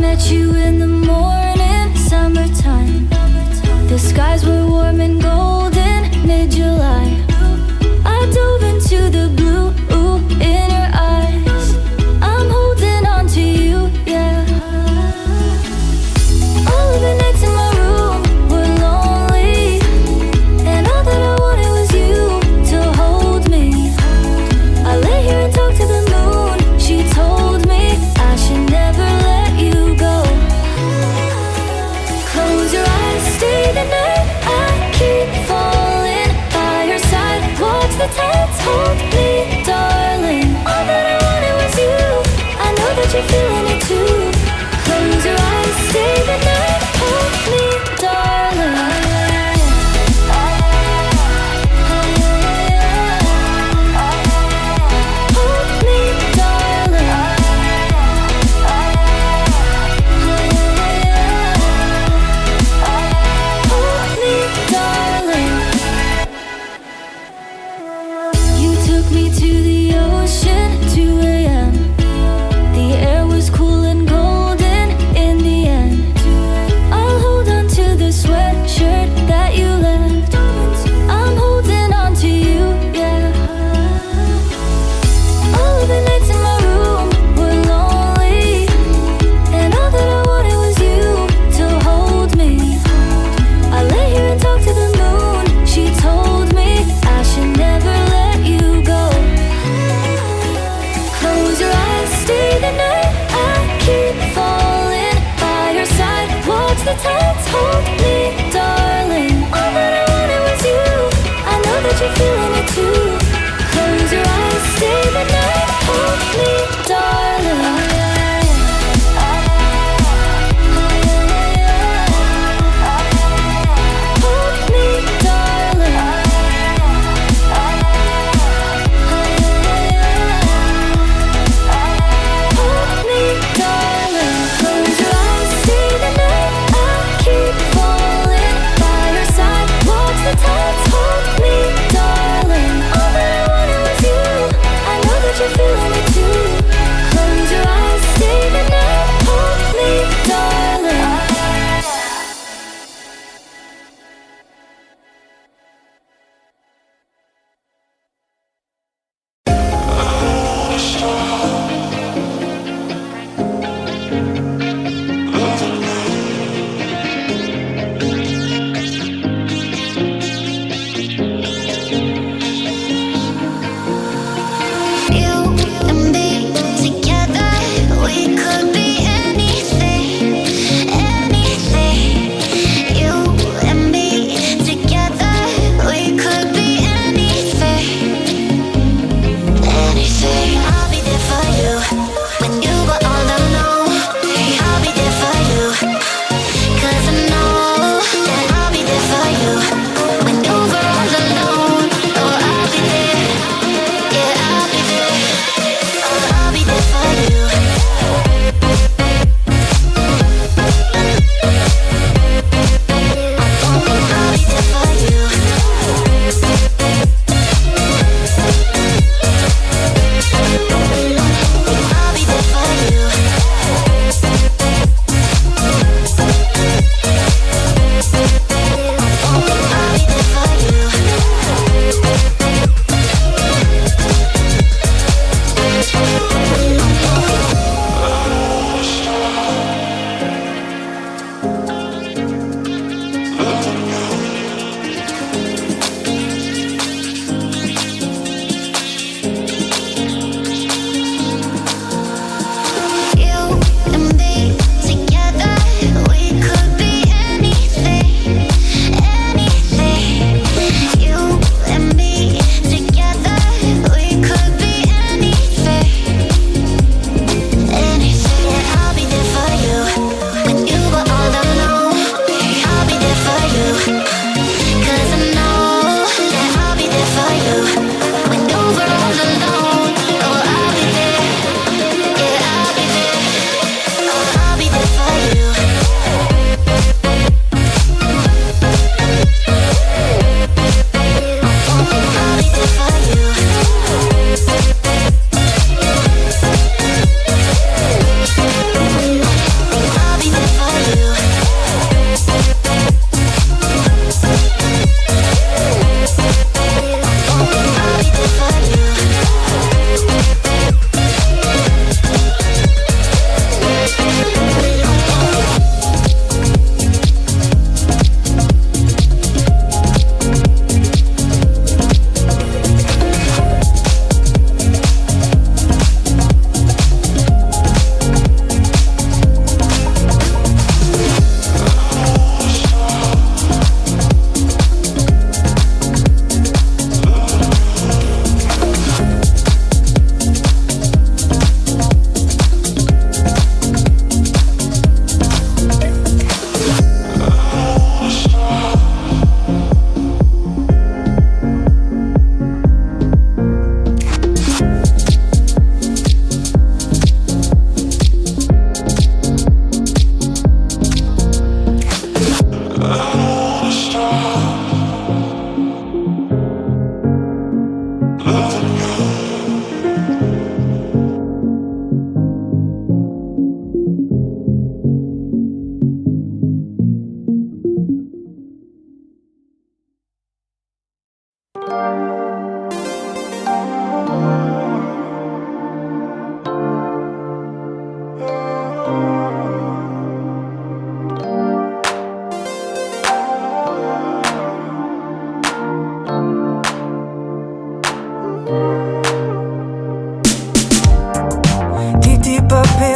met you in the morning, summertime. The skies were warm and golden, mid-July. I dove into the blue in your eyes. I'm holding on to you, yeah. All of the nights in my room were lonely, and all that I wanted was you to hold me. I lay here and talk to the moon. She told me I should never let you go. Close your eyes, stay the night. I keep falling by your side.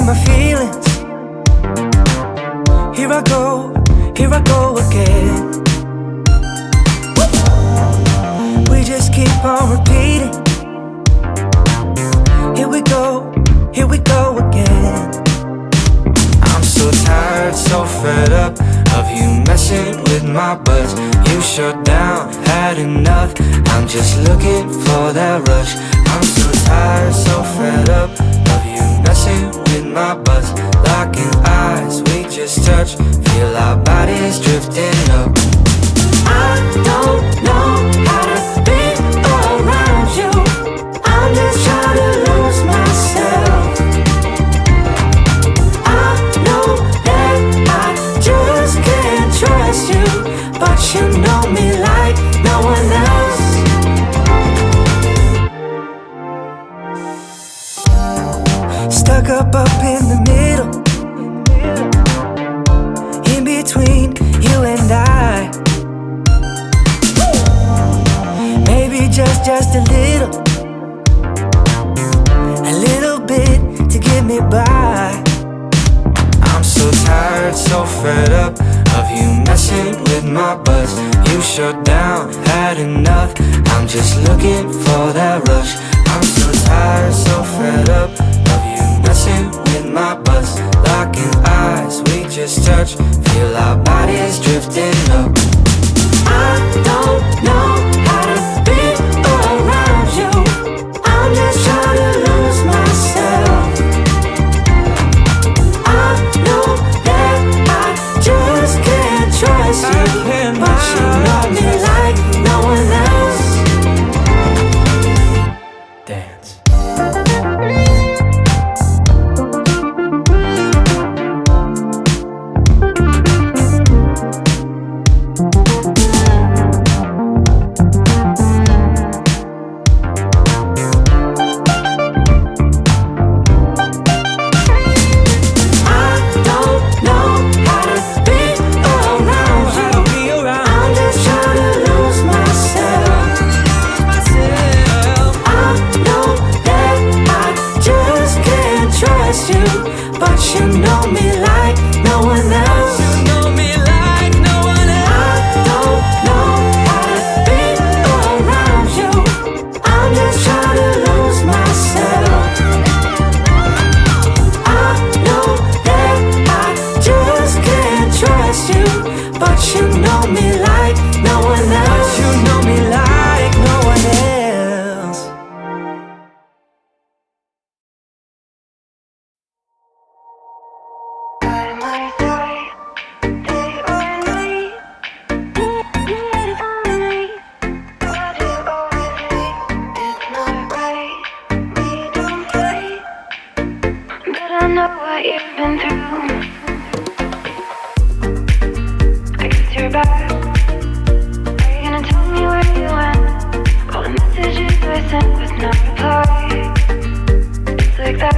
my feelings. Here I go again. We just keep on repeating. Here we go again. I'm so tired, so fed up of you messing with my buzz. You shut down, had enough. I'm just looking for that rush. I'm so tired, so fed up of you messing with my buzz. Locking eyes, we just touch. Feel our bodies drifting up. I don't know how to be around you. I'm just trying to lose myself. I know that I just can't trust you, but you know me like no one else. Stuck up in the middle, in between you and I. Maybe just a little bit to get me by. I'm so tired, so fed up of you messing with my buzz. You shut down, had enough. I'm just looking for that rush. I'm so tired, so fed up of you messing with my buzz. Locking eyes, we just touch. Feel our bodies drifting up. I don't know how to be around you. I'm just trying to lose myself. I know that I just can't trust you, but you know me like no one else. Dance. But you know me like no one else. You know me like no one else. I don't know how to be around you. I'm just trying to lose myself. I know that I just can't trust you, but you know me like no one else. You know me like no one else. You've been through. I guess you're back. Are you gonna tell me where you went? All the messages I sent with no reply. It's like that.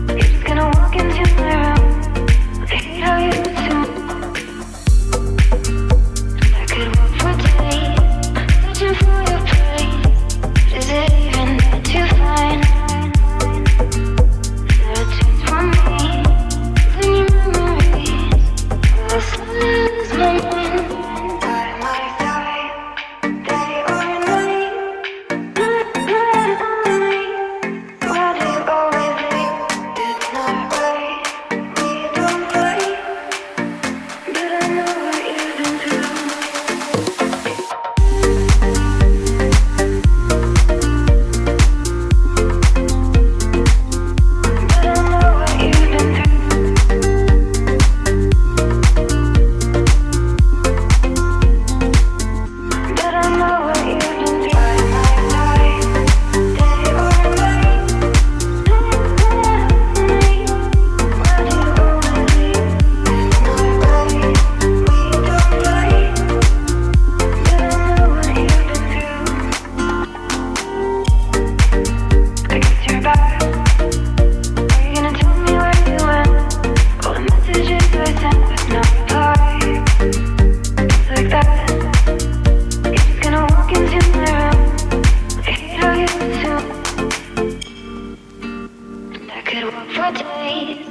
You're just gonna walk into my room. I hate how you do. I could walk for days, searching for your place. Is it even that to find? From me, in your memories, I slowly lose my mind. our days,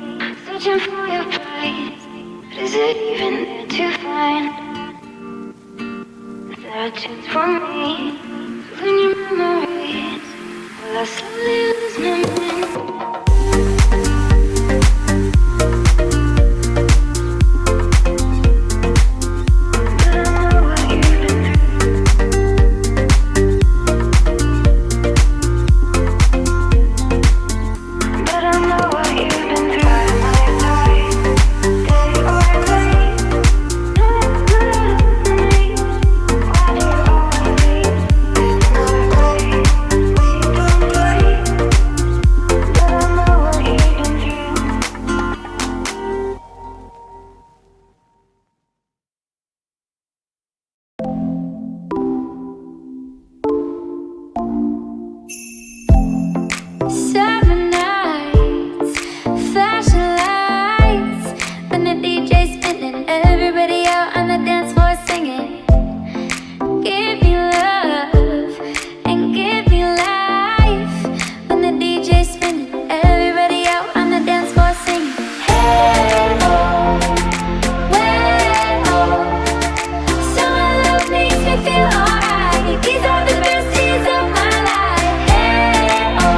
searching for your praise. But is it even there to find? Is there a chance for me to learn your memories? Will I slowly lose my mind? Summer nights, flashing lights, when the DJ's spinning, everybody out on the dance floor singing. Give me love and give me life. When the DJ's spinning, everybody out on the dance floor singing. Hey oh, way oh, summer love makes me feel alright. These are the best days of my life. Hey oh.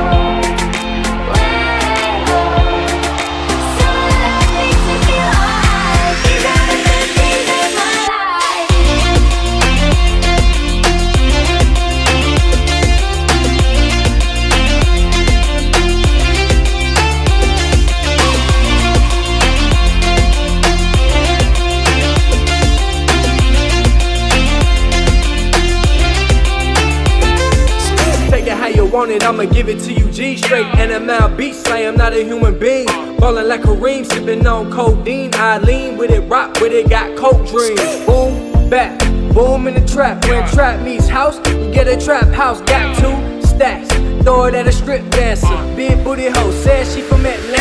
Want it, I'ma give it to you G straight. NML beat slay, I'm not a human being. Ballin' like Kareem, sippin' on codeine. I lean with it, rock with it, got coke dreams. Boom, back, boom in the trap. When trap meets house, you get a trap house. Got 2 stacks, throw it at a strip dancer. Big booty hoe, said she from Atlanta.